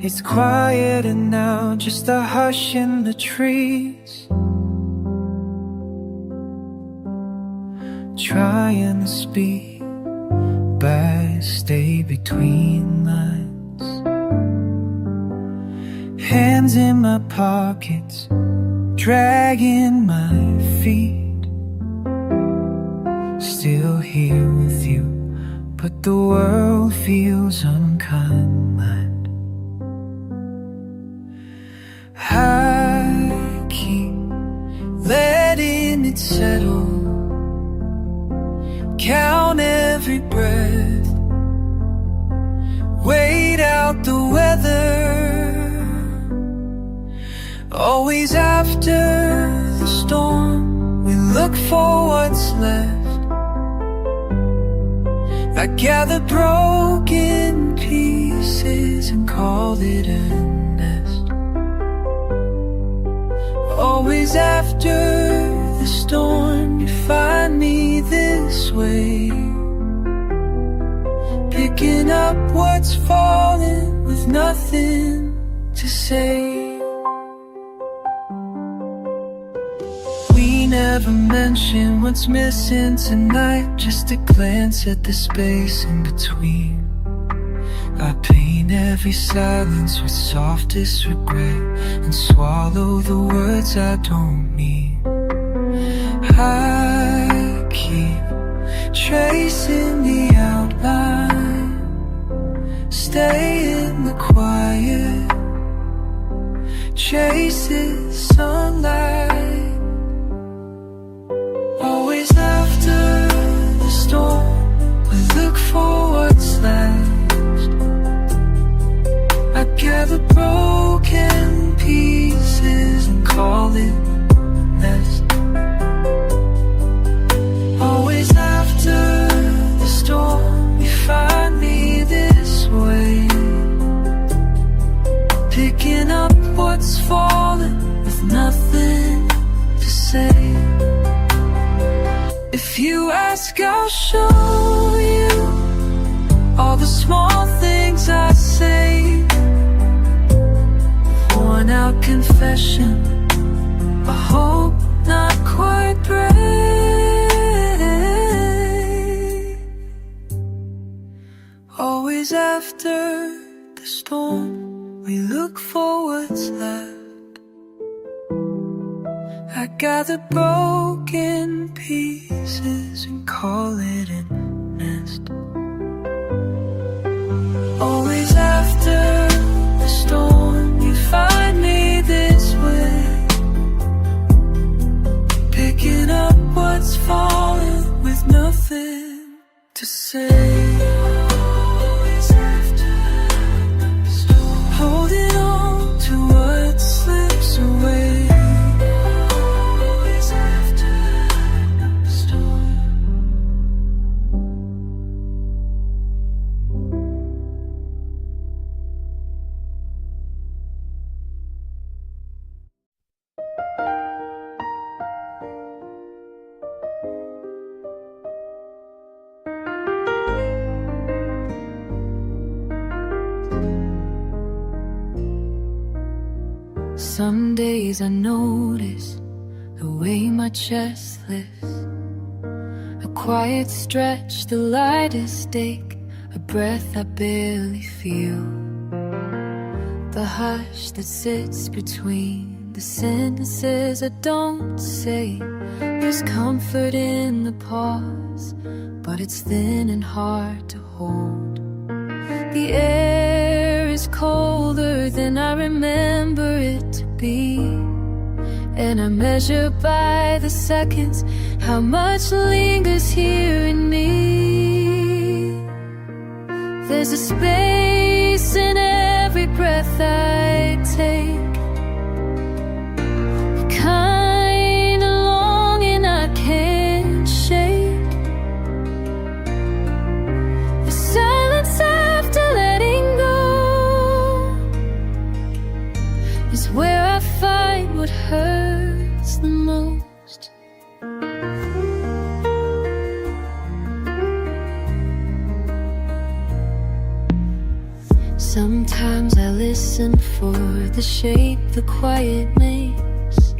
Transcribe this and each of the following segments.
It's quieter now, just a hush in the trees. Trying to speak, but stay between lines. Hands in my pockets, dragging my feet. Still here with you, but the world feels unkind. I keep letting it settle, count every breath, wait out the weather. Always after the storm, we look for what's left. I gather broken pieces and call it a nest. Always after the storm, you find me this way, picking up what's falling with nothing to say. We never mention what's missing tonight, just a glance at the space in between. I paint every silence with softest regret and swallow the words I don't mean. I keep tracing the outline, stay in the quiet, chases sunlight. Always after the storm, we look for what's left. I gather broken pieces and call it nest. Always after the storm, you find me this way, picking up what's fallen with nothing to say. If you ask, I'll show you all the small things I say. Worn out confession, I hope not quite brave. Always after the storm, we look for what's left. I gather broken pieces and call it a nest. Always after the storm, you find me this way, picking up what's fallen with nothing to say. Always after the storm, holding on to what slips away. Always after the storm. Some days I notice the way my chest lifts, a quiet stretch, the lightest ache, a breath I barely feel, the hush that sits between the sentences I don't say. There's comfort in the pause, but it's thin and hard to hold. The air is colder than I remember it to be, and I measure by the seconds how much lingers here in me. There's a space in every breath I take, the kind of longing I can't shake. The silence after letting go is where I find what hurts the most. Sometimes I listen for the shape the quiet makes.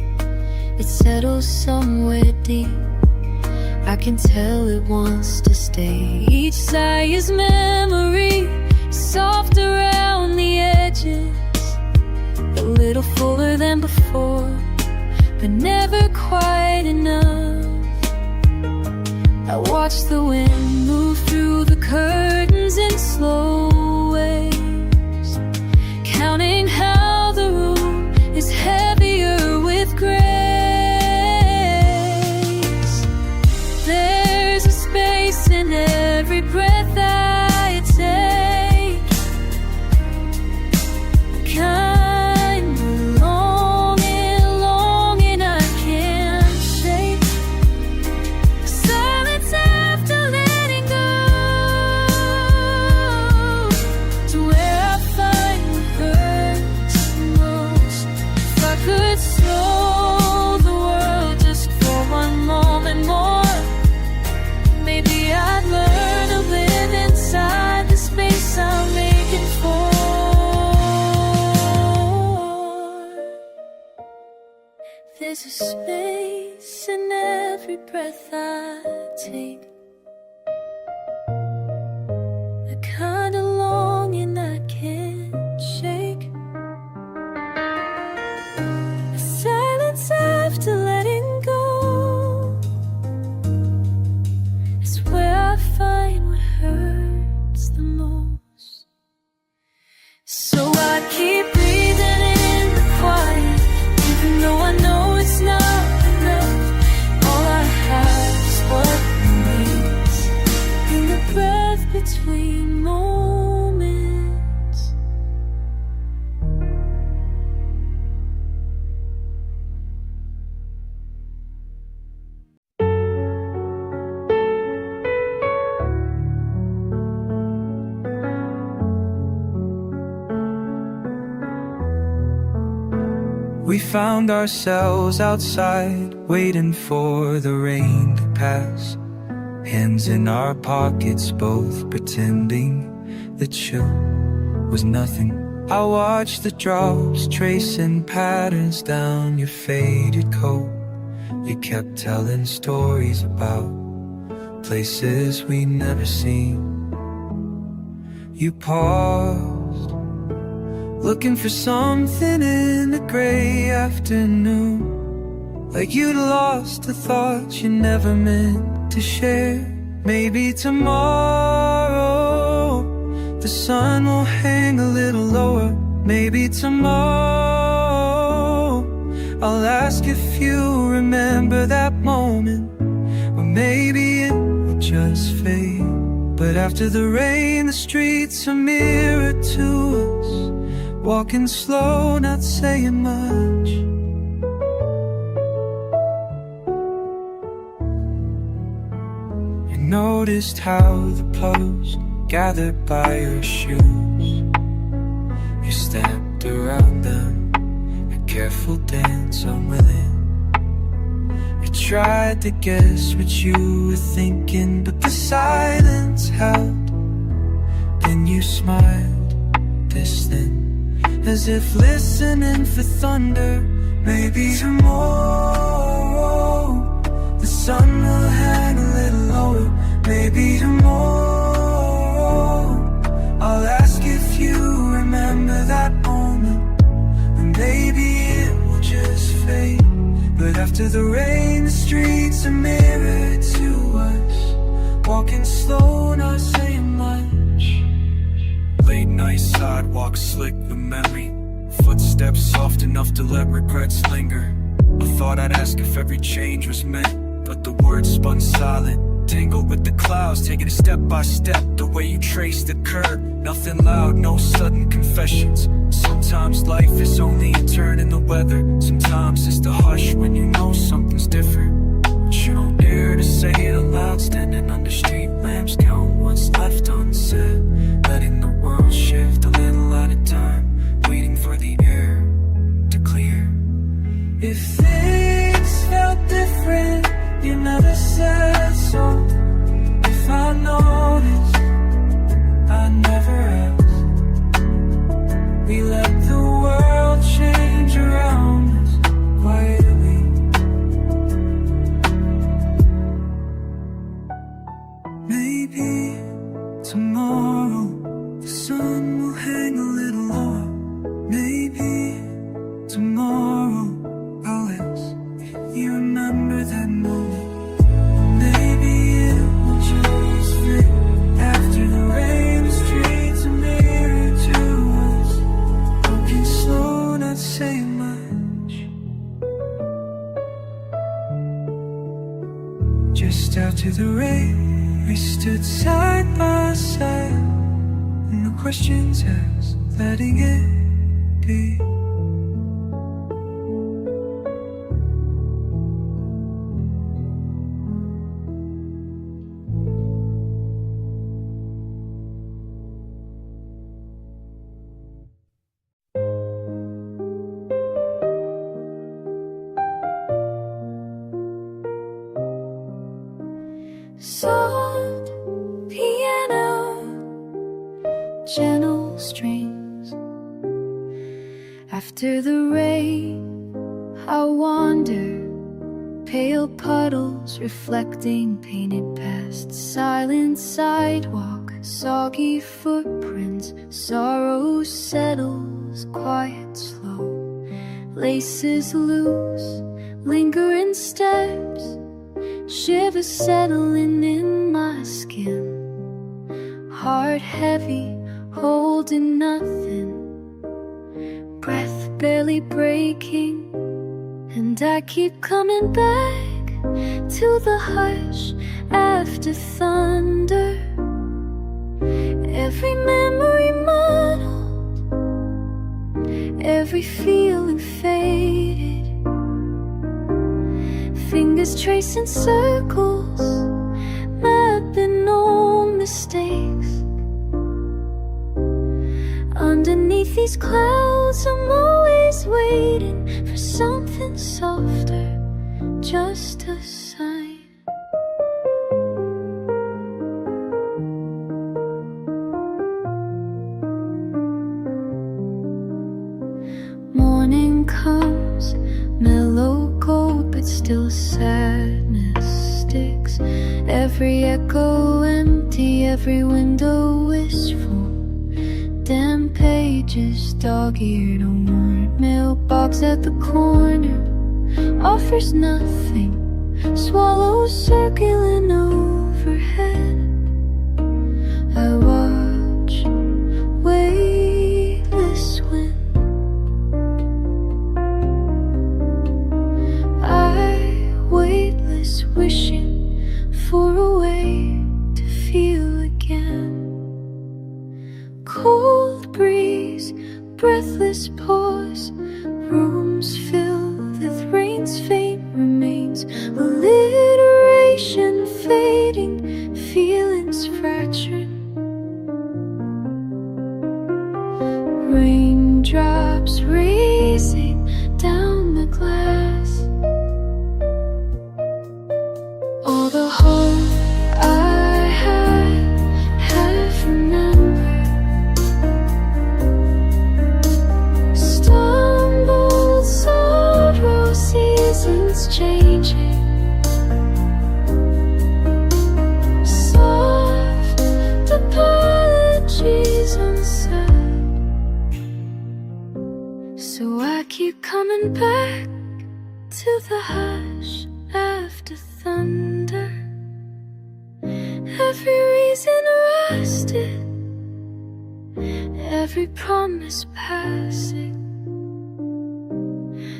It settles somewhere deep. I can tell it wants to stay. Each sigh is memory, soft around the edges, a little fuller than before, but never quite enough. I watch the wind move through the curtains in slow waves, counting how the room is heavier with grace. There's a space in every breath I take, a kind of longing I can't shake, a silence after letting go, to where I find what hurts the most. If I could slow the world just for one moment more, maybe I'd learn to live inside the space I'm making for. There's a space in every breath I take, a kind of longing I can't shake, a silence after letting go is where I find what hurts the most. So I keep breathing in the quiet, even though I know it's not enough. All I have is what remains in the breath between moments. We found ourselves outside, waiting for the rain to pass, hands in our pockets, both pretending the chill was nothing. I watched the drops tracing patterns down your faded coat. You kept telling stories about places we never seen. You paused, looking for something in the gray afternoon, like you'd lost the thoughts you never meant to share. Maybe tomorrow the sun will hang a little lower. Maybe tomorrow I'll ask if you remember that moment, or maybe it will just fade. But after the rain, the streets are mirror to us, walking slow, not saying much. You noticed how the puddles gathered by your shoes. You stepped around them, a careful dance unwilling. You tried to guess what you were thinking, but the silence held. Then you smiled, distant, as if listening for thunder. Maybe tomorrow the sun will hang a little lower. Maybe tomorrow I'll ask if you remember that moment, and maybe it will just fade. But after the rain, the streets are mirror to us, walking slow, not saying much. Late night sidewalks slick with memory, footsteps soft enough to let regrets linger. I thought I'd ask if every change was meant, but the words spun silent, tangled with the clouds, taking it step by step, the way you traced the curve. Nothing loud, no sudden confessions. Sometimes life is only a turn in the weather. Sometimes it's the hush when you know something's different, but you don't dare to say it aloud. Standing under street lamps, count what's left unsaid, letting the world shift a little at a time, waiting for the air to clear. If things felt different, you never said so. If I noticed, I never asked. After the rain, we stood side by side, no questions asked, letting it be. Soft piano, gentle strings. After the rain, I wander, pale puddles reflecting painted past. Silent sidewalk, soggy footprints. Sorrow settles, quiet, slow. Laces loose, lingering steps. Shivers settling in my skin. Heart heavy, holding nothing. Breath barely breaking. And I keep coming back to the hush after thunder. Every memory muddled, every feeling faded. Fingers tracing circles, mapping all mistakes. Underneath these clouds, I'm always waiting for something softer, just a sign. Morning comes, mellow gold, but still sadness sticks. Every echo empty, every window wistful. Damn pages, dog-eared, unworn. Mailbox at the corner offers nothing. Swallows circling overhead. I watch weightless wind. Weightless, wishing for a way to feel again. Cold breeze, breathless pause. Rooms filled with rain's faint remains. Alliteration fading, feelings fracturing. Raindrops racing down the glass. All the hope I had, half remembered. Stumbled sorrow, seasons changing. Soft apologies unsaid. So I keep coming back to the hush after thunder. Every reason rusted, every promise passing.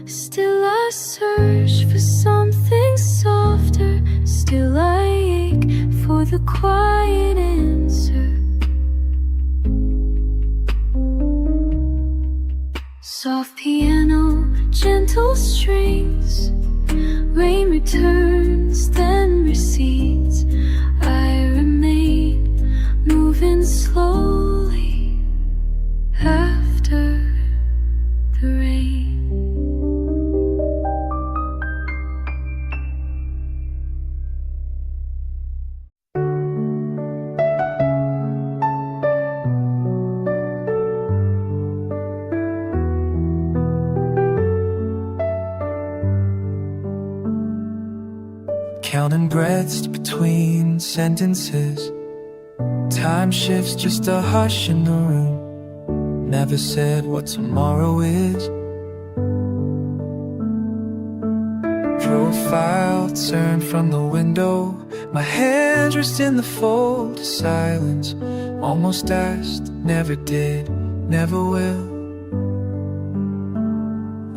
Still I search for something softer. Still I ache for the quiet answer. Soft piano, gentle strings. Rain returns, then recedes. I remain moving slowly after the rain. Counting breaths between sentences. Time shifts, just a hush in the room. Never said what tomorrow is. Profile turned from the window. My hands rest in the fold of silence. Almost asked, never did, never will.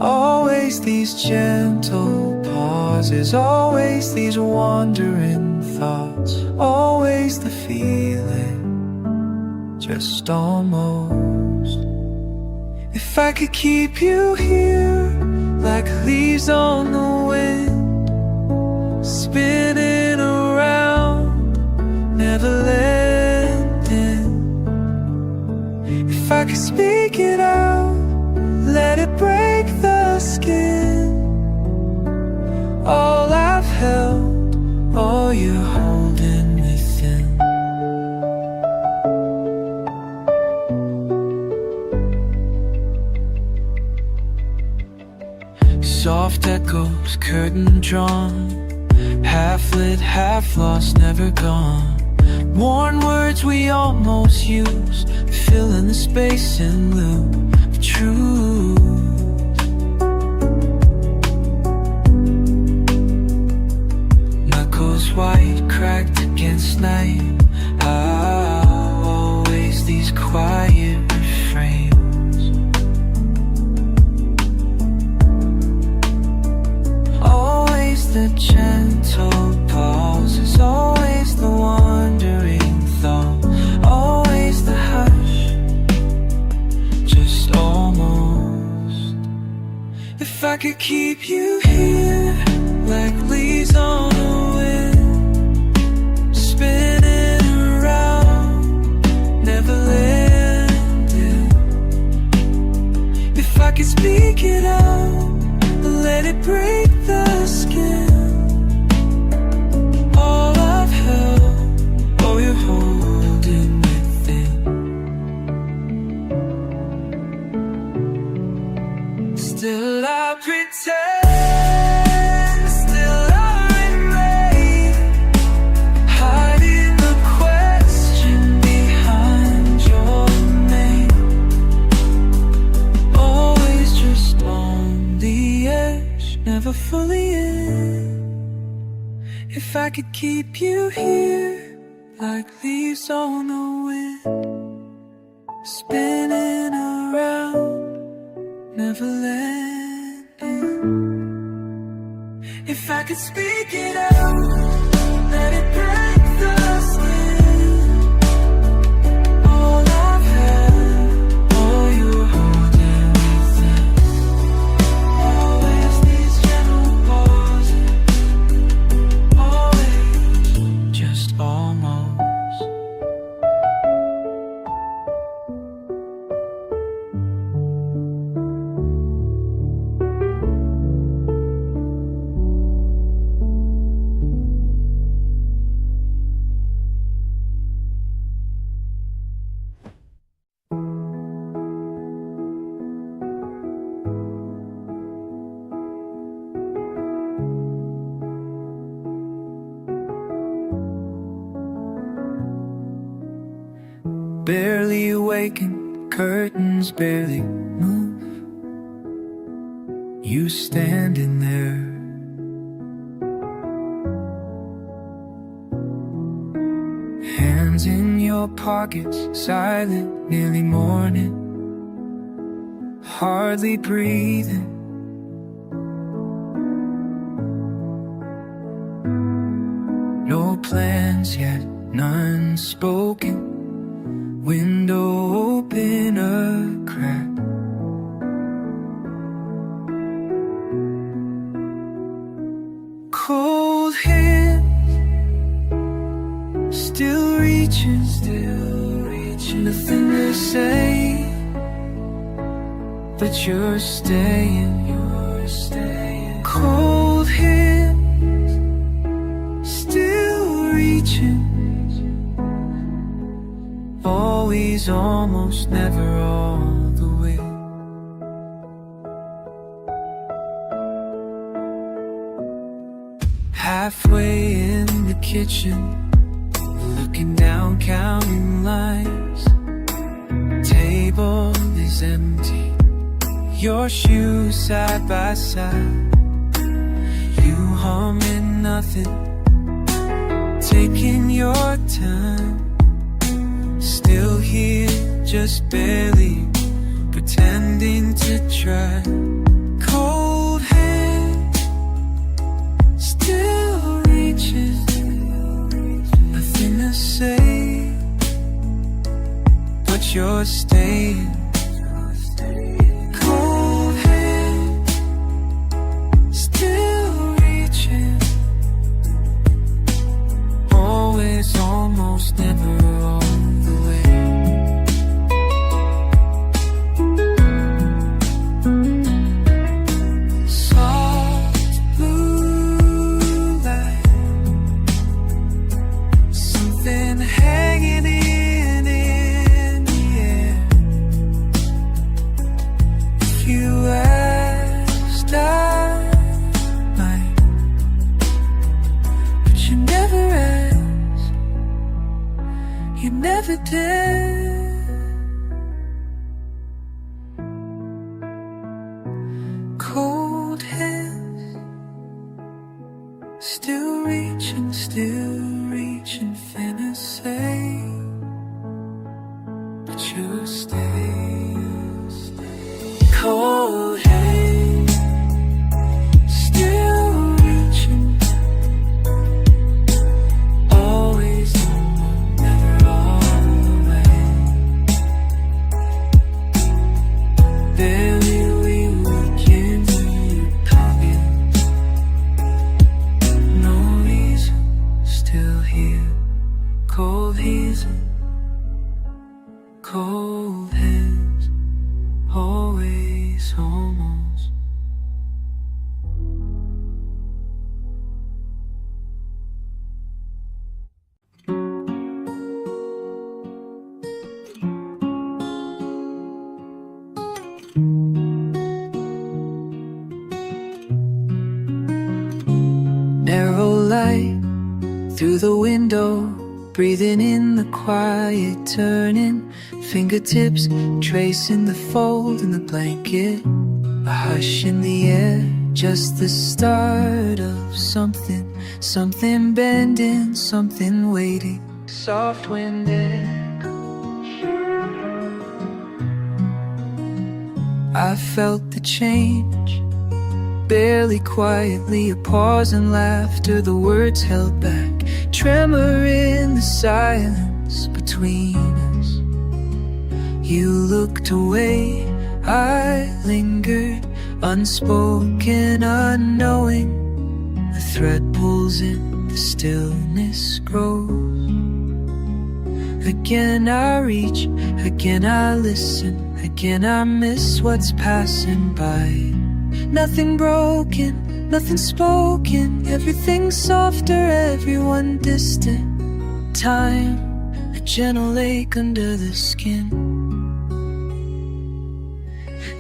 Always these gentle pauses. pauses, always these wandering thoughts, always the feeling, just almost. If I could keep you here, like leaves on the wind, spinning around, never landing. If I could speak it out, let it break the skin. All I've held, all you're holding within. Soft echoes, curtain drawn, half lit, half lost, never gone. Worn words we almost use, filling the space in lieu of truth. Knuckles white, cracked against night. Always these quiet refrains. Always the gentle pauses, always the wandering thought, always the hush, just almost. If I could keep you here, like leaves on the wind, spinning around, never landing. If I could speak it out, let it break the skin. All I've held, oh, you're holding within. Still I pretend, still I remain, hiding the question behind your name. Always just on the edge, never fully in. If I could keep you here, like leaves on the wind, spinning around, never landing. If I could speak it out, let it break the skin. All I've had, all you're holding within. Always these gentle pauses, always, just almost. Barely awakened, curtains barely move. You standing there, hands in your pockets, silent, nearly morning, hardly breathing. No plans yet, none spoken. Window open a crack. Cold hands, still reaching, nothing to say, but you're staying. Cold hands, still reaching. Always, almost, never all the way. Halfway in the kitchen, looking down, counting lines. Table is empty, your shoes side by side. You humming nothing, taking your time. Still here, just barely, pretending to try. Cold hands, you're staying. Cold hand, still reaching. Always, almost, never all the way. Soft blue light, something hanging in the air. If you asked, I might, but you never asked, you never did. Cold hands, still reaching, finna say, but you'll stay. Cold hands, still reaching, always alone, never all the way. Barely we look into your pocket, no reason, still here. Cold hands, cold hands, always almost. Narrow light through the window, breathing in the quiet, turning fingertips, tracing the fold in the blanket. A hush in the air, just the start of something. Something bending, something waiting. Soft wind I felt the change, barely, quietly, a pause and laughter, the words held back, tremor in the silence between us. You looked away, I lingered, unspoken, unknowing. The thread pulls in, the stillness grows. Again I reach, again I listen, again I miss what's passing by. Nothing broken, nothing spoken, everything softer, everyone distant. Time, a gentle ache under the skin.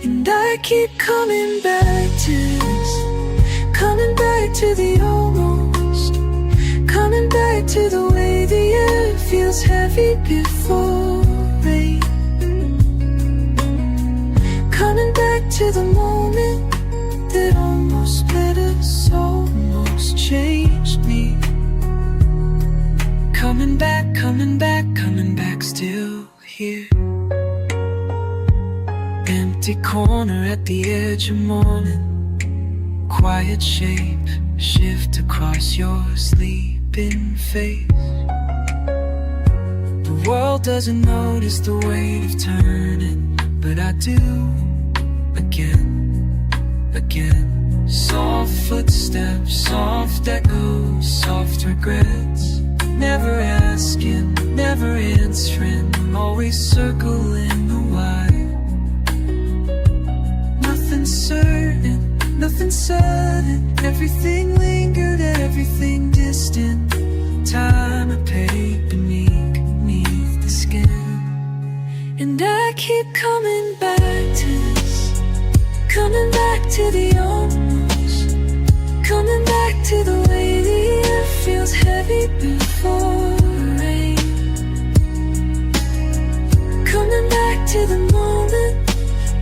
And I keep coming back to this, coming back to the almost, coming back to the way the air feels heavy before rain. Coming back to the moment that almost met us, almost changed me. Coming back, coming back, coming back, still here. Empty corner at the edge of morning, quiet shape, shift across your sleeping face. The world doesn't notice the weight of turning, but I do. Again, soft footsteps, soft echoes, soft regrets. Never asking, never answering, always circling the why. Nothing certain, nothing sudden, everything lingered, everything distant. Time I paid beneath the skin. And I keep coming back to this, coming back to the almost, coming back to the way the air feels heavy before rain. Coming back to the moment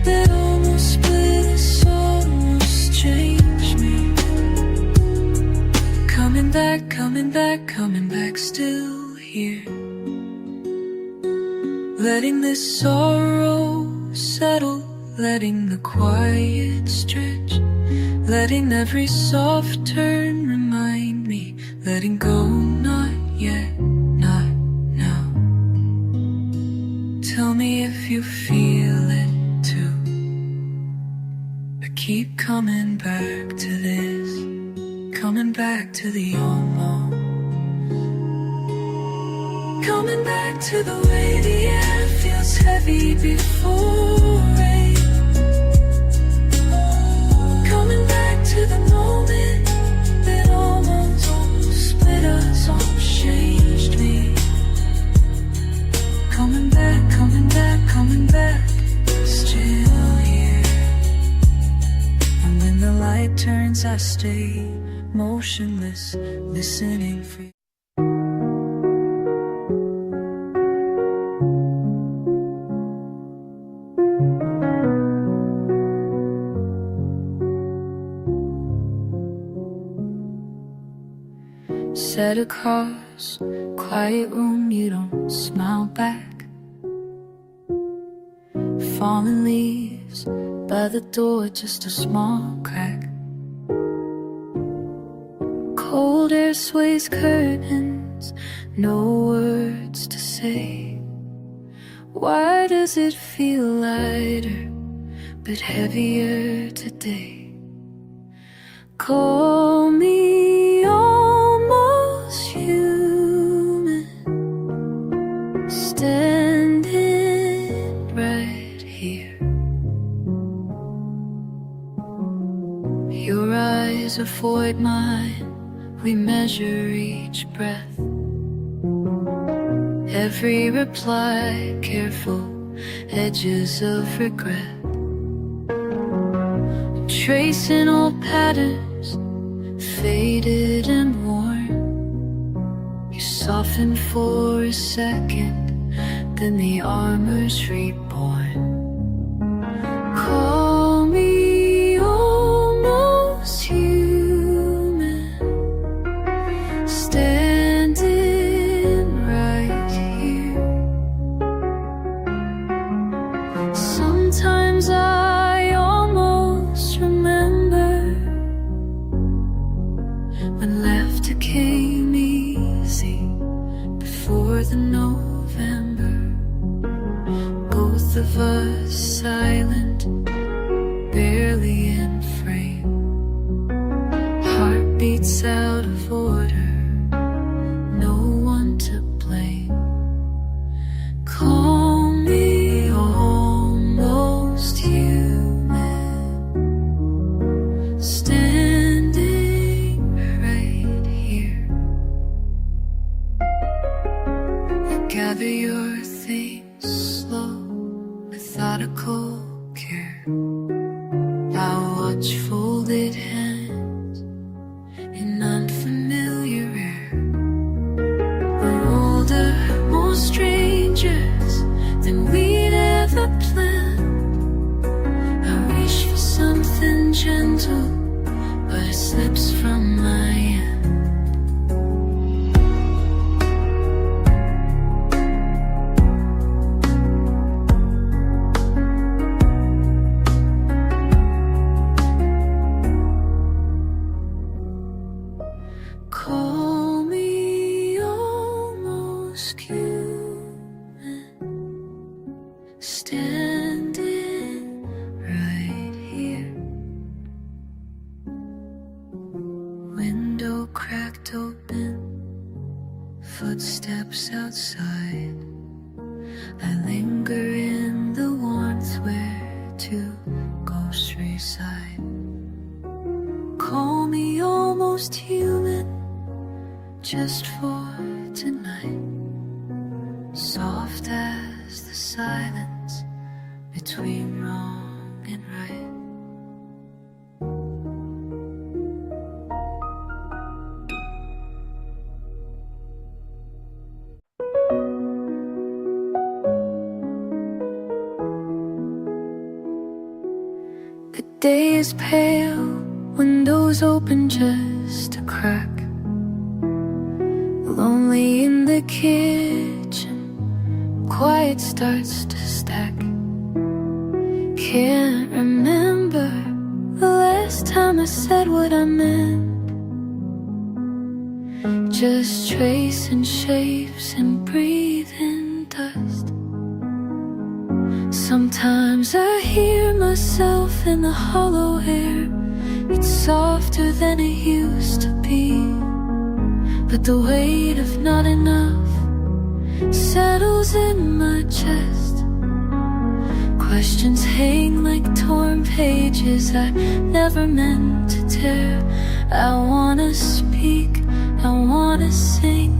that almost split us, almost changed me. Coming back, coming back, coming back, still here. Letting this sorrow settle, letting the quiet stretch, letting every soft turn remind me, letting go, not yet, not now. Tell me if you feel it too. I keep coming back to this, coming back to the almost, coming back to the way the air feels heavy before rain, coming back to the moment that almost split us, almost changed me. Coming back, coming back, coming back, still here. And when the light turns, I stay motionless, listening for you. Sat across quiet room, you don't smile back. Falling leaves by the door, just a small crack. Cold air sways curtains, no words to say. Why does it feel lighter but heavier today? Call me almost human, standing right here. Your eyes avoid mine, we measure each breath. Every reply, careful edges of regret. Tracing old patterns, faded and worn. You soften for a second, then the armor's reborn. Call me almost human, standing right here. Sometimes I almost remember when laughter came easy before the November. Both of us silent, barely in frame. Heartbeats out of order, no one to blame. Call me almost human, standing right here. Gather your things slow, methodical care. I'll watch folded hands in unfamiliar air. We're older, more strangers than we'd ever planned. I reach for something gentle, but it slips from my hand. Call me almost human, standing right here. Window cracked open, footsteps outside. I linger in the warmth where two ghosts reside. Call me almost human, just for tonight. Soft as the silence between wrong and right. The day is pale, windows open just a crack. Lonely in the kitchen, quiet starts to stack. Can't remember the last time I said what I meant. Just tracing shapes and breathing dust. Sometimes I hear myself in the hollow air. It's softer than it used to be, but the weight of not enough settles in my chest. Questions hang like torn pages I never meant to tear. I wanna speak, I wanna sing,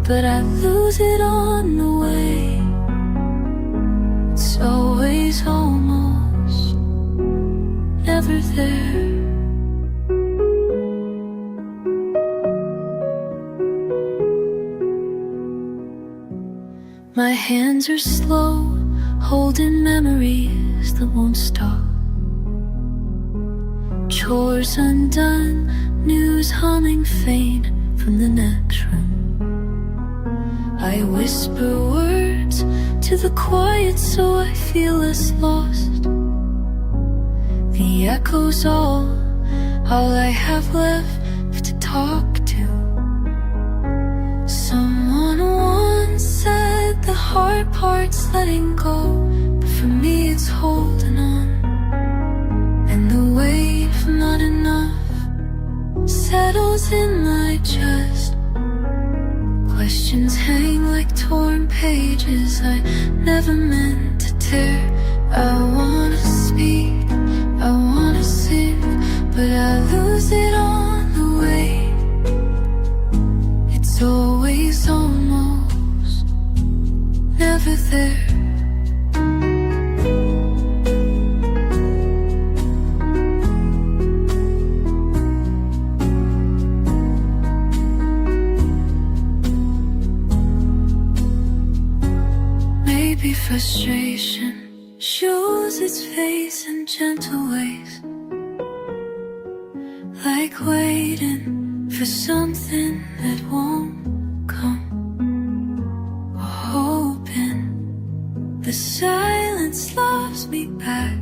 but I lose it on the way. It's always almost, never there. My hands are slow, holding memories that won't stop. Chores undone, news humming faint from the next room. I whisper words to the quiet so I feel less lost. The echo's all I have left to talk to. Someone once said the hard part's letting go, but for me it's holding on. And the weight of not enough settles in my chest. Questions hang like torn pages I never meant to tear. I wanna speak, I wanna sing, but I lose it on the way. It's always almost, never there. Maybe frustration shows its face in gentle ways, like waiting for something that won't come, or hoping the silence loves me back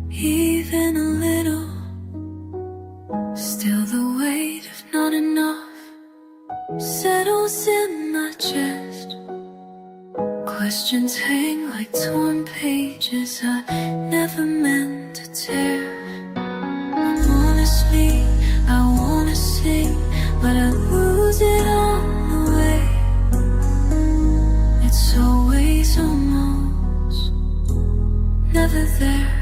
even a little. Still the weight of not enough settles in my chest. Questions hang like torn pages I never meant to tear. I wanna speak, I wanna sing, but I lose it on the way. It's always almost, never there.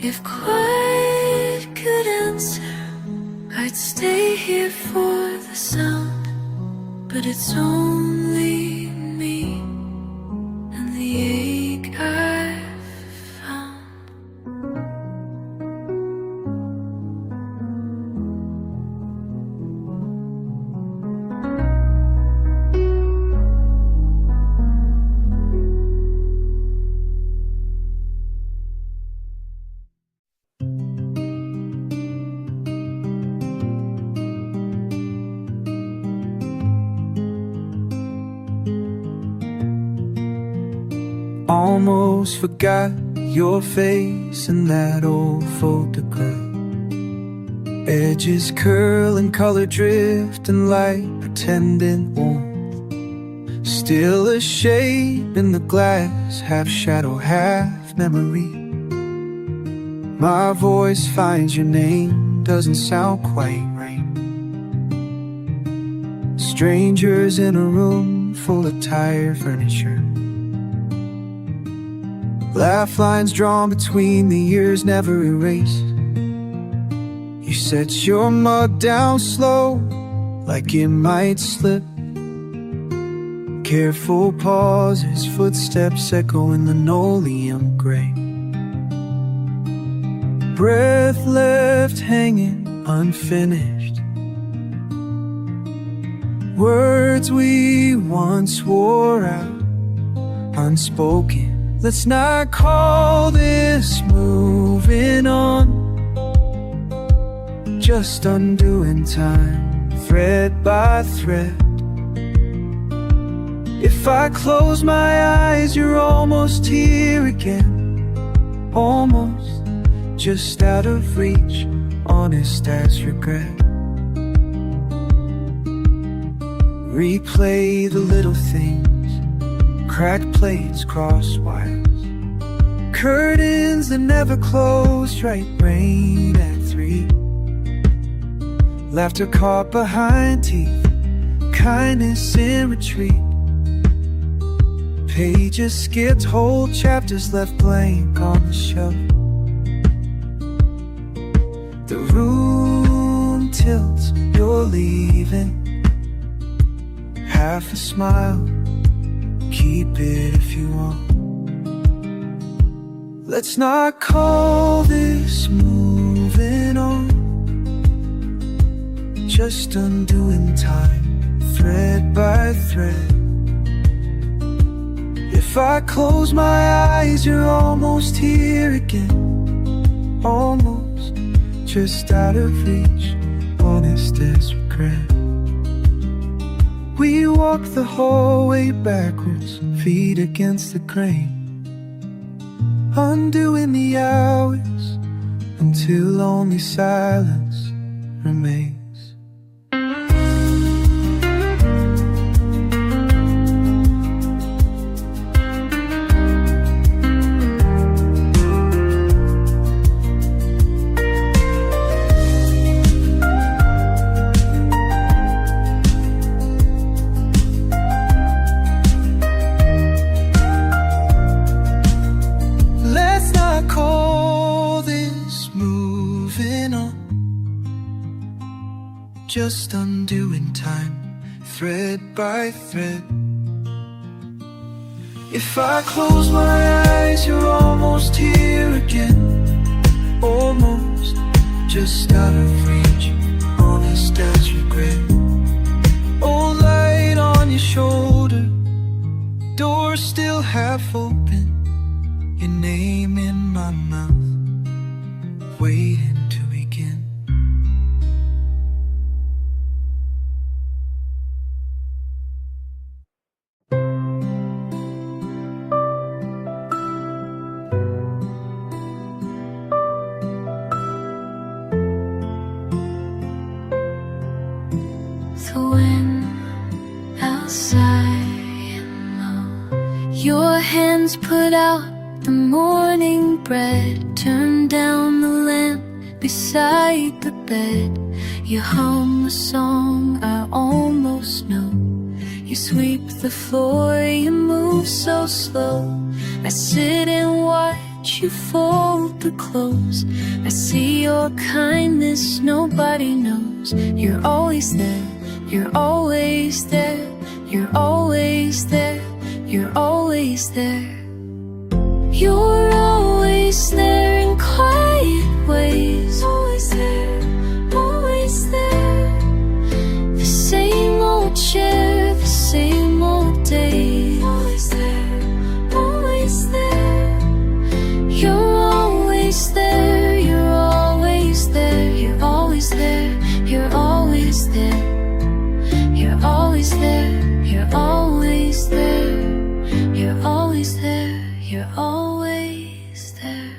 If quiet could answer, I'd stay here for the sound, but it's only me and the ache I've found. Almost forgot your face in that old photograph. Edges curl and color drift and light pretending warmth. Still a shape in the glass, half shadow, half memory. My voice finds your name, doesn't sound quite right. Strangers in a room full of tired furniture. Laugh lines drawn between the years, never erased. You set your mug down slow, like it might slip. Careful pauses, footsteps echo in linoleum gray. Breath left hanging unfinished. Words we once wore out, unspoken. Let's not call this moving on, just undoing time, thread by thread. If I close my eyes, you're almost here again. Almost, just out of reach, honest as regret. Replay the little things, cracked plates, crossed wires. Curtains that never closed, right? Rain at 3. Laughter caught behind teeth, kindness in retreat. Pages skipped, whole chapters left blank on the shelf. The room tilts, you're leaving. Half a smile, keep it if you want. Let's not call this moving on, just undoing time, thread by thread. If I close my eyes, you're almost here again. Almost, just out of reach, honest as regret. We walk the hallway backwards, feet against the grain, undoing the hours until only silence remains. Just undoing time, thread by thread. If I close my eyes, you're almost here again. Almost, just out of reach, honest as regret. Old light on your shoulder, door still half open. Your name in my mouth, waiting to begin. The wind outside and low, your hands put out the morning bread, turn down the lamp beside the bed. You hum a song I almost know, you sweep the floor, you move so slow. I sit and watch you fold the clothes, I see your kindness nobody knows. You're always there, you're always there, you're always there, you're always there. You're always there in quiet ways, always there, always there. The same old chair, the same old day, always there, always there. You're always there, you're always there, you're always there, you're always there. You're always there, you're always there, you're always there, you're always there.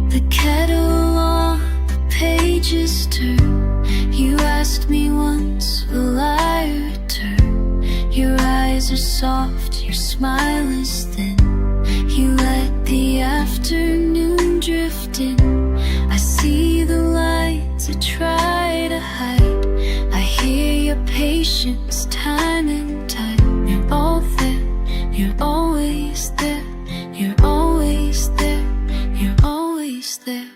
The kettle on the pages turn, you asked me once, will I return? Your eyes are soft, your smile is thin, you let the afternoon drift in. I see the lines I try to hide, I hear your patience time and time. You're all there, you're always there, you're always there, you're always there.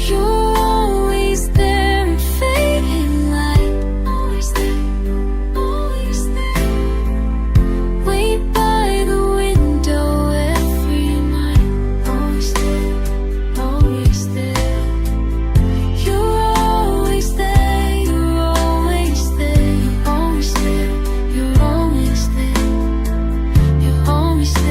You're always there in fading light, always there, always there. Wait by the window every night, always there, always there. You're always there, you're always there, you're always there, you're always there, you're always there.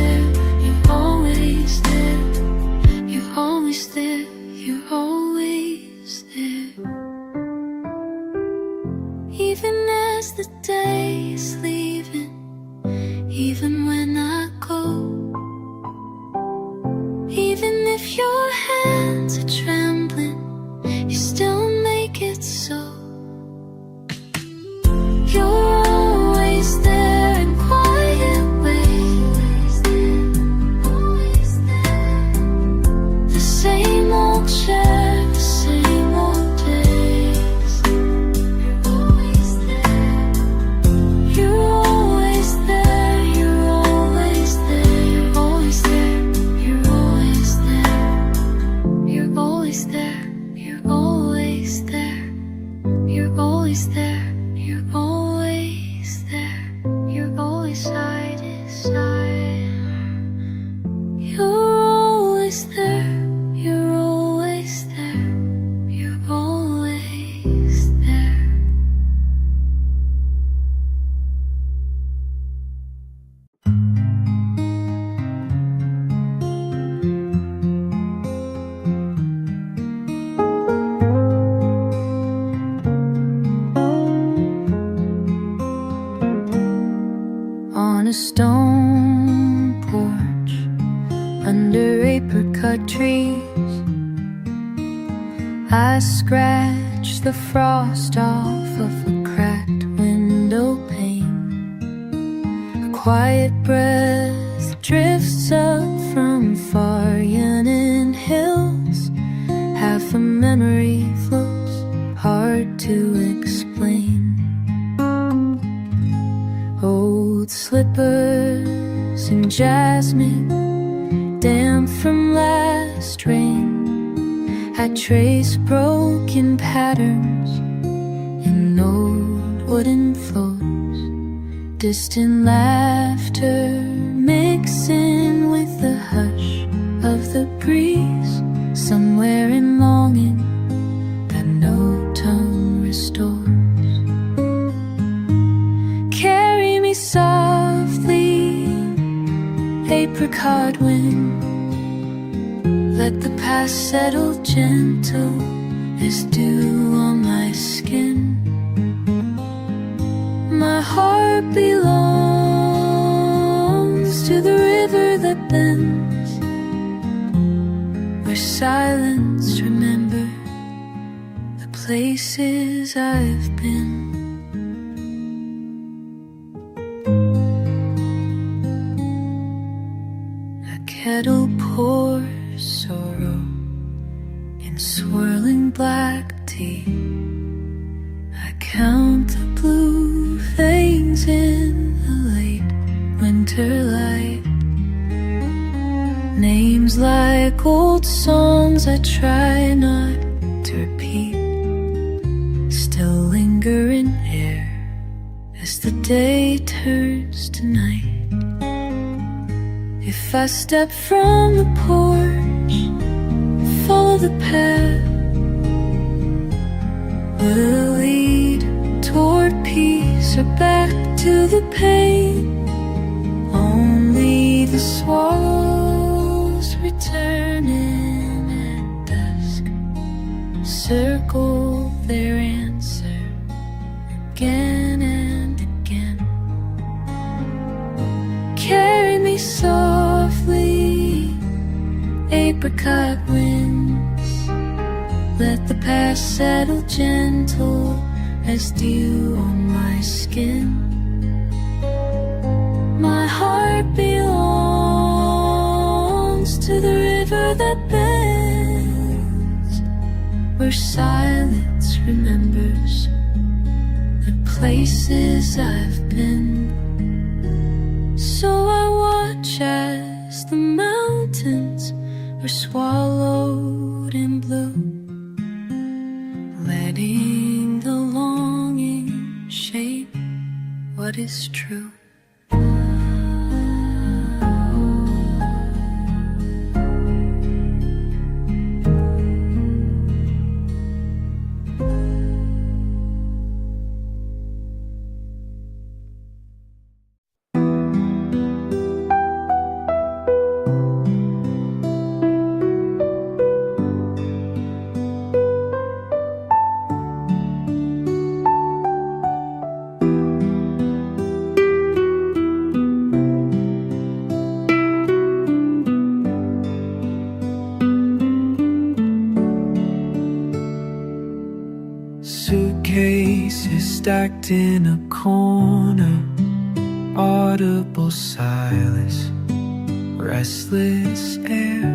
cut trees. I scratch the frost off of a cracked window pane. A quiet breath drifts up from far yearning hills. Half a memory floats, hard to explain. Old slippers and jasmine, damp from last rain. I trace broken patterns in old wooden floors. Distant laughter mixing with the hush of the breeze. Somewhere in longing that no tongue restores. Carry me softly, apricot wind. Let the past settle gentle as dew on my skin. My heart belongs to the river that bends, where silence remembers the places I've been. A kettle pours sorrow in swirling black tea. I count the blue veins in the late winter light. Names like old songs I try not to repeat still linger in air as the day turns to night. If I step from the porch, follow the path, will it lead toward peace or back to the pain? Only the swallows returning at dusk circle their answer again and again. Carry me softly, apricot winds. Let the past settle gentle as dew on my skin. My heart belongs to the river that bends, where silence remembers the places I've been. So I watch as the mountains are swallowed in blue, letting the longing shape what is true. Suitcases stacked in a corner, audible silence, restless air.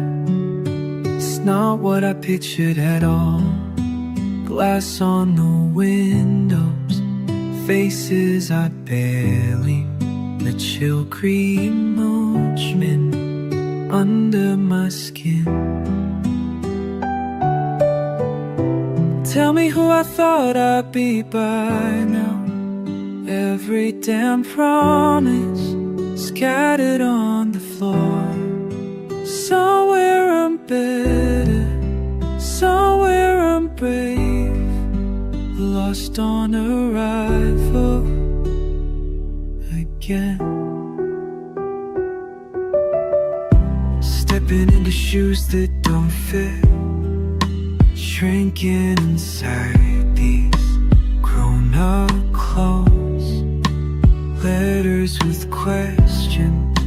It's not what I pictured at all. Glass on the windows, faces I barely, the chill cream mulchman under my skin. Tell me who I thought I'd be by now. Every damn promise scattered on the floor. Somewhere I'm better, somewhere I'm brave, lost on arrival again. Stepping into shoes that don't fit, shrinking inside these grown-up clothes. Letters with questions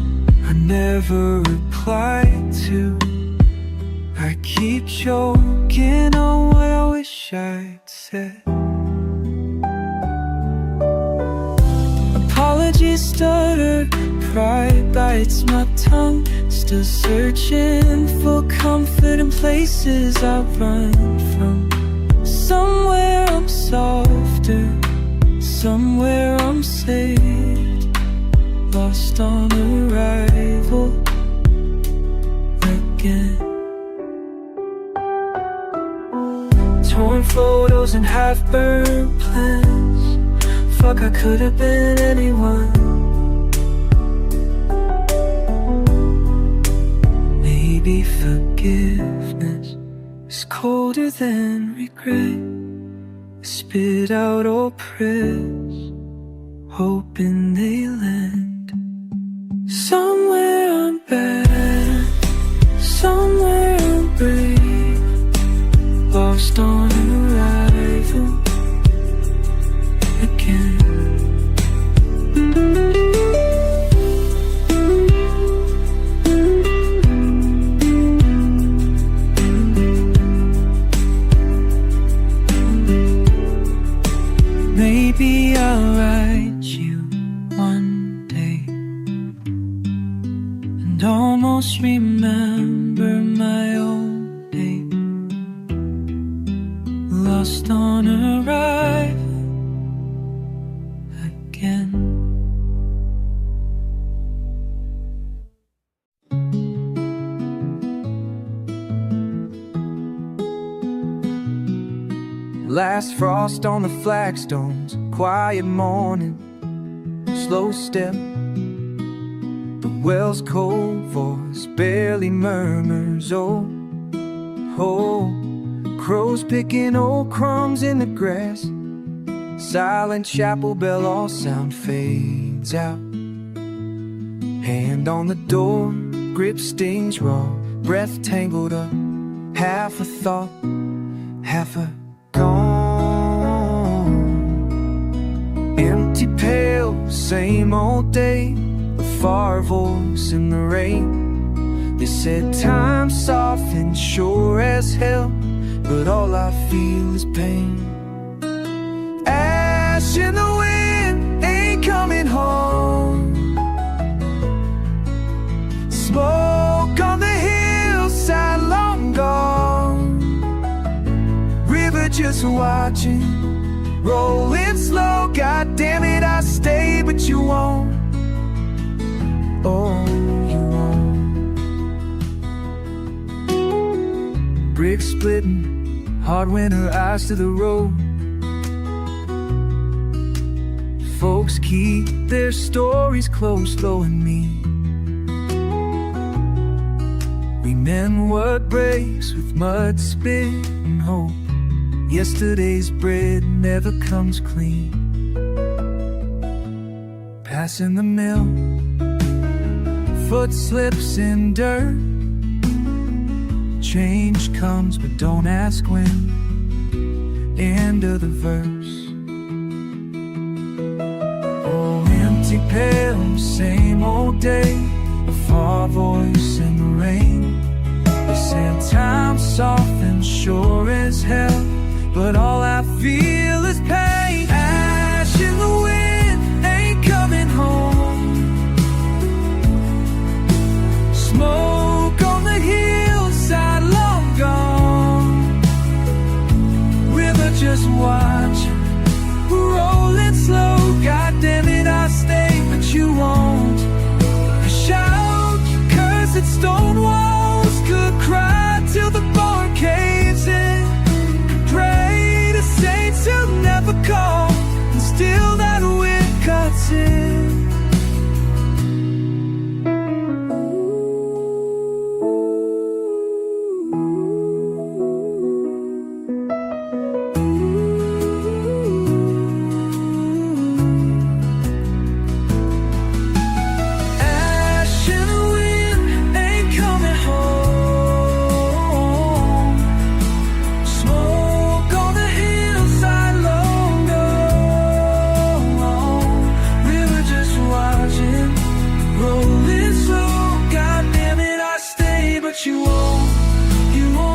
I never replied to, I keep choking on what I wish I'd said. Apologies stutter, pride bites my tongue. Still searching for comfort in places I run from. Somewhere I'm softer, somewhere I'm saved, lost on arrival again. Torn photos and half-burnt plans. Fuck, I could have been anyone. Maybe forgiveness is colder than regret. Spit out all prayers, hoping they land. Somewhere I'm bad, somewhere I'm brave, lost on arrival again. Maybe I'll write you one day and almost remember my own name. Lost on arrival again. Last frost on the flagstones, quiet morning, slow step. The well's cold voice barely murmurs, oh, oh. Crows picking old crumbs in the grass. Silent chapel bell, all sound fades out. Hand on the door, grip stings raw, breath tangled up. Half a thought, half a gone. Empty pail, same old day, a far voice in the rain. They said time softens, sure as hell, but all I feel is pain. Ash in the wind, ain't coming home. Smoke on the hillside, long gone. River just watching, rolling slow. God damn it, I stay, but you won't. Oh, you won't. Brick splitting, hard winter eyes to the road. Folks keep their stories close, though, and me. We mend what breaks with mud, spit, and hope. Yesterday's bread never comes clean. Passing the mill, foot slips in dirt. Change comes, but don't ask when. End of the verse. Oh, empty pail, same old day, a far voice in the rain. They said time softens, sure as hell, but all I feel is pain. Ash in the wind, ain't coming home. Smoke on the hillside, long gone. River just watching, rolling slow. God damn it, I stay, but you won't. I shout, curse at stone walls, could cry till the barn caves in. Pray to saints who never call, and still that wind cuts in. Ash in the wind, ain't coming home. Smoke on the hillside, long gone. River just watching, rolling slow. God damn it, I stay, but you won't, you won't.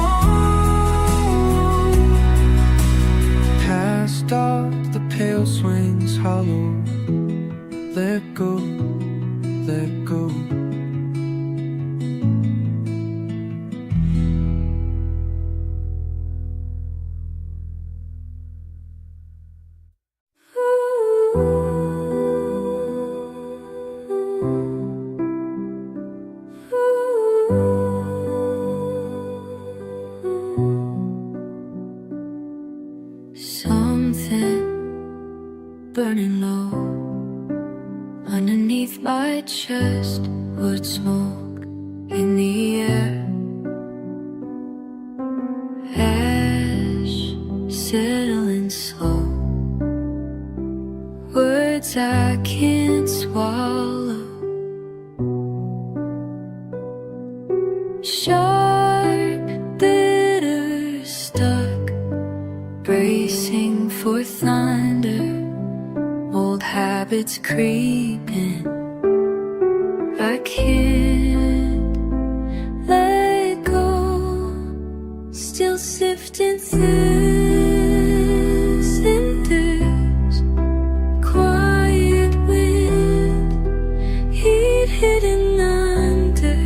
in the air. Ash settling slow, words I can't swallow. Sharp, bitter, stuck, bracing for thunder. Old habits creeping, I can't let go. Still sifting through cinders, quiet wind, heat hidden under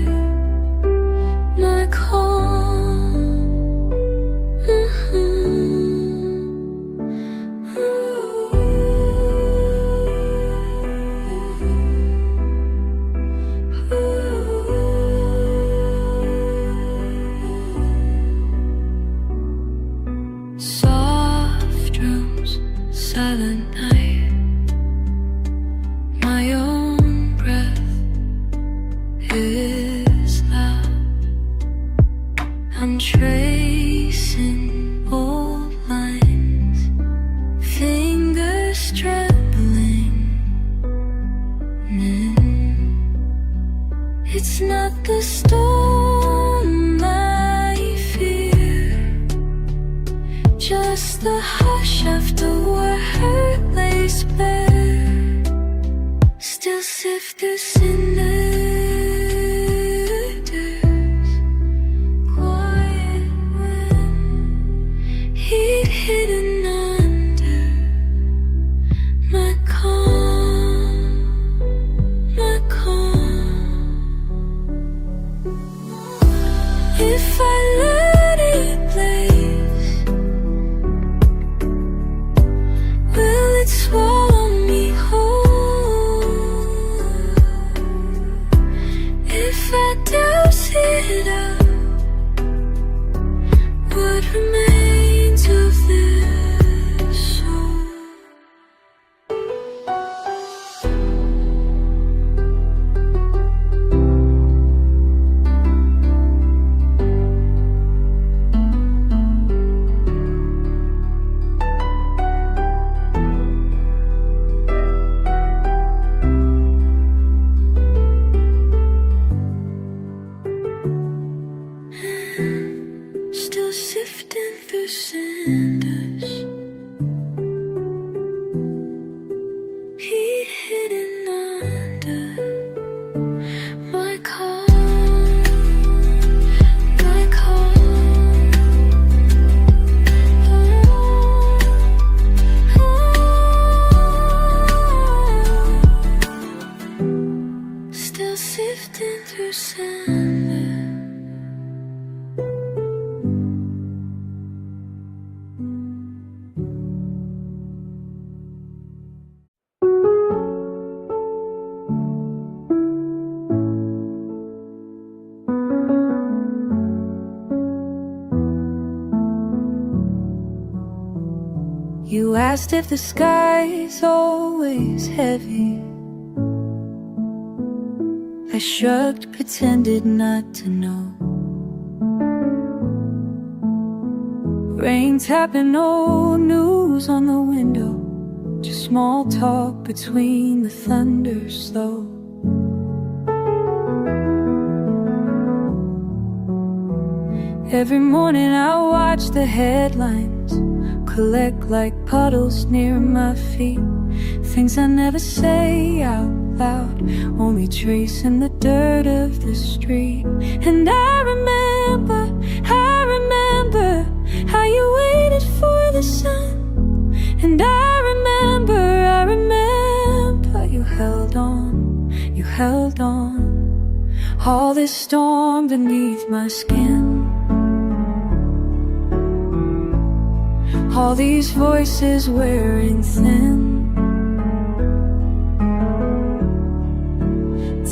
my calm. Soft drums, silent night, my own breath is loud. I'm tracing old lines, fingers trembling. It's not the storm I fear, just the hush after where hurt lays bare. Still sift through cinders, quiet wind, heat hidden under my calm, my calm. If I let it blaze, will it swallow me whole? If I douse it up, what remains of this soul? Still sifting through cinders, heat hidden under my calm, my calm. Still sifting through cinders. You asked if the sky's always heavy. I shrugged, pretended not to know. Rain tapping, old news on the window, just small talk between the thunder slow. Every morning I watch the headlines collect like puddles near my feet. Things I never say out loud, only tracing the dirt of the street. And I remember how you waited for the sun. And I remember you held on. All this storm beneath my skin, all these voices wearing thin.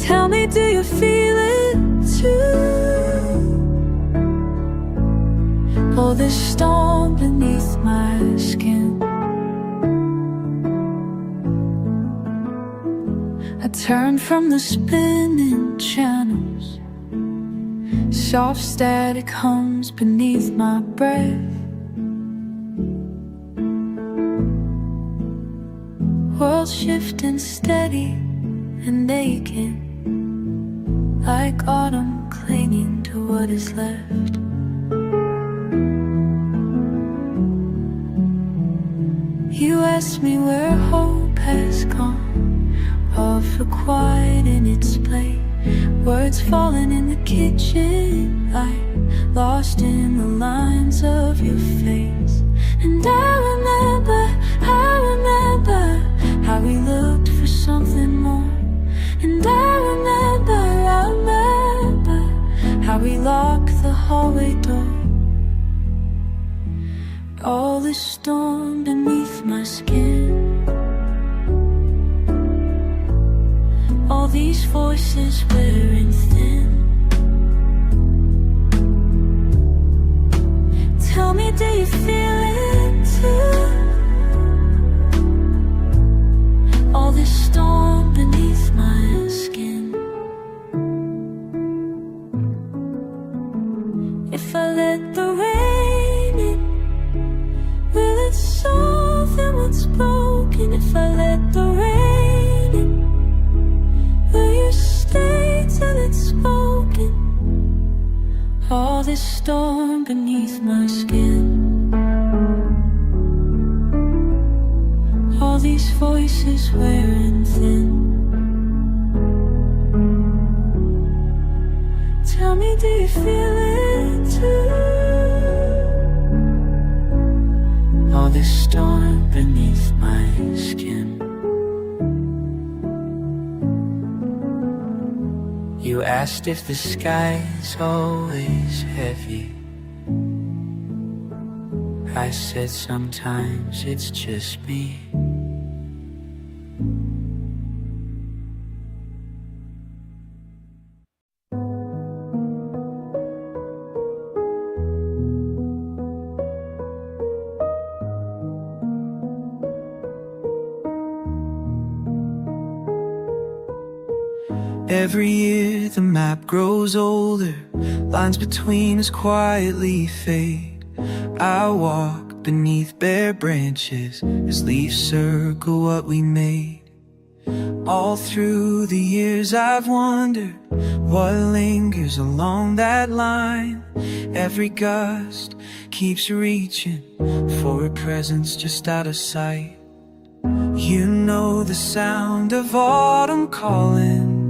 Tell me, do you feel it too? All this storm beneath my skin. I turn from the spinning channels, Soft static hums beneath my breath. World shifting steady and aching, like autumn clinging to what is left. You asked me where hope has gone, all for quiet in its place. Words falling in the kitchen light, lost in the lines of your face. And I remember how we looked for something more. And I remember how we locked the hallway door. All this storm beneath my skin, all these voices wearing thin. Tell me, do you feel it too? All this storm beneath my skin. If I let the rain in, will it soften what's broken? If I let the rain in, will you stay till it's spoken? All this storm beneath my skin, all these voices wearing thin. Tell me, do you feel it too? All this storm beneath my skin. You asked if the sky's always heavy. I said sometimes it's just me. Every year the map grows older, lines between us quietly fade. I walk beneath bare branches as leaves circle what we made. All through the years I've wondered what lingers along that line. Every gust keeps reaching for a presence just out of sight. You know the sound of autumn calling,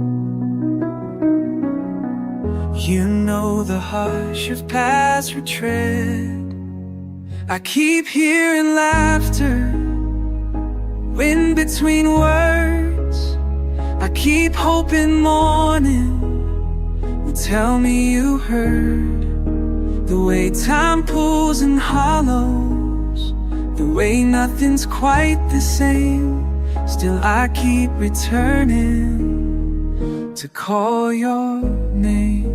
you know the hush of past retread. I keep hearing laughter, wind between words. I keep hoping morning will tell me you heard. The way time pulls and hollows, the way nothing's quite the same. Still I keep returning to call your name.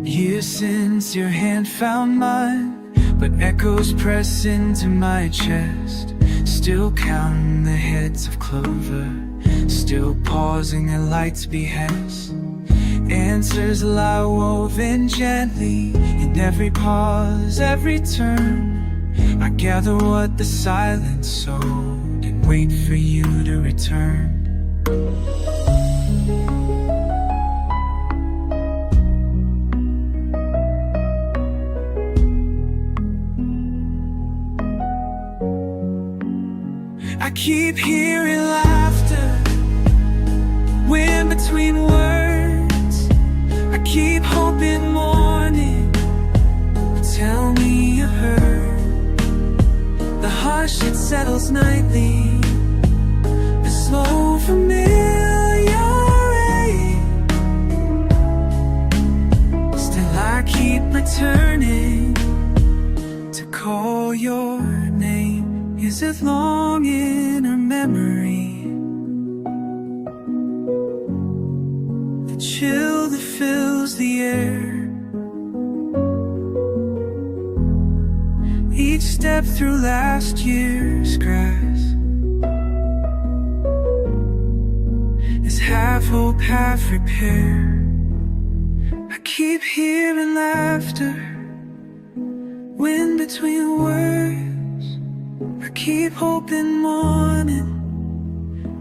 Years since your hand found mine, but echoes press into my chest. Still counting the heads of clover, still pausing at light's behest. Answers lie woven gently in every pause, every turn. I gather what the silence sowed and wait for you to return. I keep hearing laughter, wind between words. I keep hoping morning will tell me you heard. The hush it settles nightly, the slow familiar rain. Still I keep returning to call your name. Is it long in her memory? The chill that fills the air. each step through last year's grass is half hope, half repair. I keep hearing laughter, wind between words. I keep hoping morning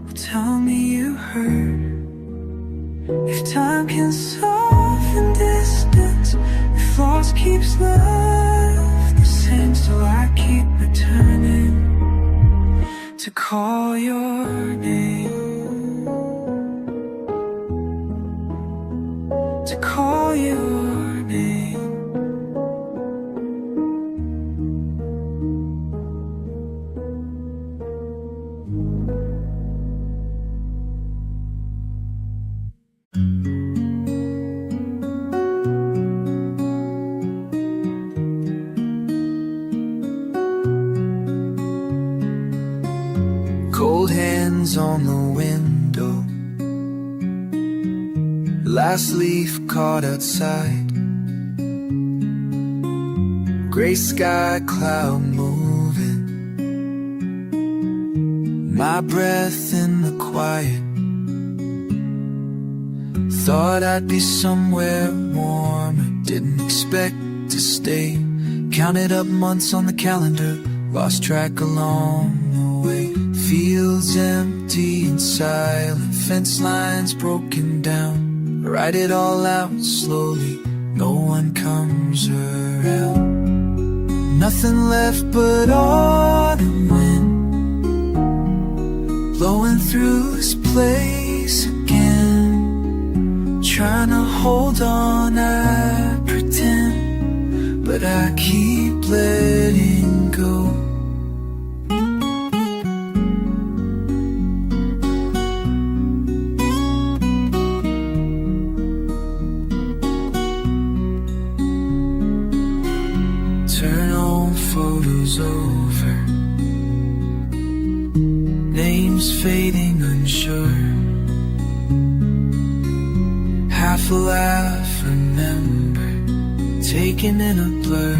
will tell me you heard. If time can soften distance, if loss keeps love the same, so I keep returning to call your name, to call your name. Cold hands on the window, last leaf caught outside, gray sky cloud moving, my breath in the quiet. Thought I'd be somewhere warmer, didn't expect to stay. Counted up months on the calendar, lost track along the way. Fields empty and silent, fence lines broken down. I write it all out slowly, no one comes around. Nothing left but autumn wind blowing through this place again. Trying to hold on, I pretend, but I keep letting go. Turn old photos over, names fading unsure. Half a laugh, remember, taken in a blur.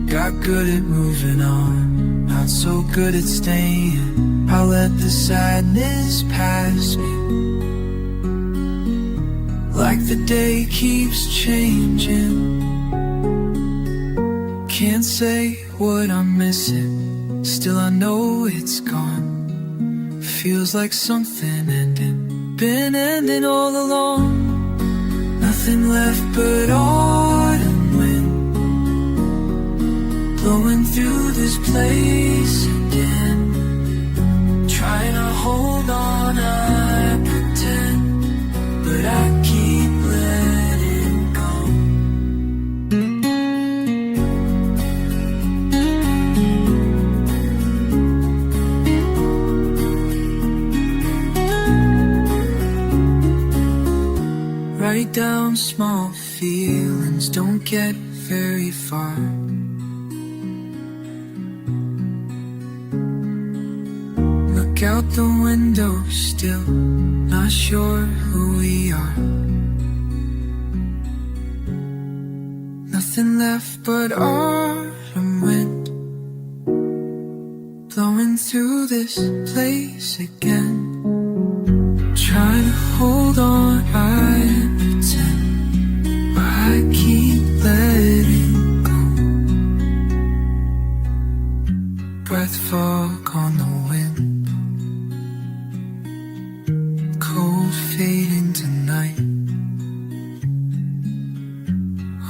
Got good at moving on, not so good at staying. I let the sadness pass me, like the day keeps changing. Can't say what I'm missing, still I know it's gone. Feels like something ending, been ending all along. Nothing left but autumn wind blowing through this place again. Trying to hold on, I pretend, but I keep letting go. Write down small feelings, don't get very far. Look out the window still, not sure who we are. Nothing left but autumn wind blowing through this place again. Trying to hold on, I pretend, but I keep letting go. Breath fog on the wind, cold fading tonight.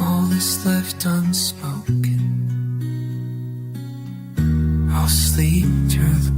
All that's left unspoken, I'll sleep through the